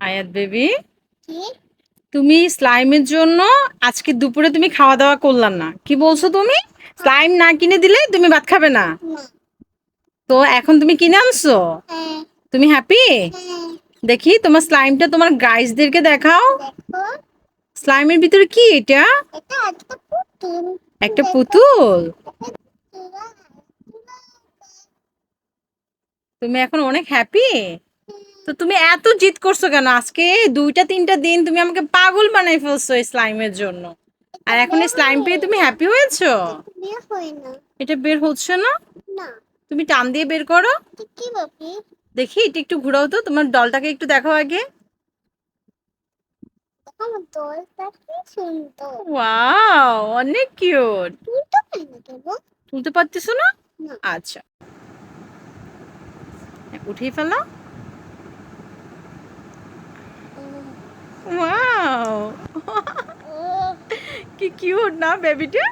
আয়াত বেবি, তুমি স্লাইমের জন্য আজকে দুপুরে তুমি খাওয়া দাওয়া করলাম না, কি বলছো তুমি? স্লাইম না কিনে দিলে তুমি ভাত খাবে না? তো এখন তুমি কিনে আনছো, তুমি হ্যাপি? দেখি তোমার স্লাইমটা তোমার গাইসদেরকে দেখাও। স্লাইমের ভিতরে কি এটা? একটা পুতুল। তুমি এখন অনেক হ্যাপি? তো তুমি এত জিদ করছো কেন আজকে? 2-3টা দিন তুমি আমাকে পাগল বানাই ফেলছো এই স্লাইমের জন্য, আর এখন এই স্লাইম পেয়ে তুমি হ্যাপি হয়েছো? এটা বের হচ্ছে না? তুমি টান দিয়ে বের করো দেখি। এটা একটু ঘুরাও তো, তোমার ডলটাকে একটু দেখাও আগে। ওয়াও, অনেক কিউট। তুলতে পারতেছো না? আচ্ছা, উঠিয়ে ফেলো। ওয়াও, কি কিউট না বেবিটা?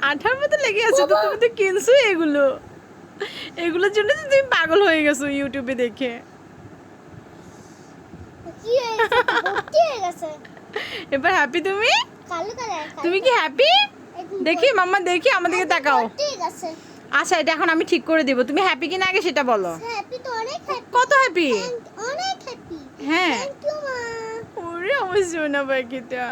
আঠার মতো লেগে আছে তো, তুমি তো কিনছো এগুলো। এগুলোর জন্য তো তুমি পাগল হয়ে গেছো ইউটিউবে দেখে। এবার হ্যাপি তুমি? তুমি কি হ্যাপি? দেখি মাম্মা, দেখি আমাদেরকে তাকাও। আচ্ছা, এটা এখন আমি ঠিক করে দিব। তুমি হ্যাপি কিনা আগে সেটা বলো। কত হ্যাপি? হ্যাঁ। ওরে আমার সোনা পাখিটা।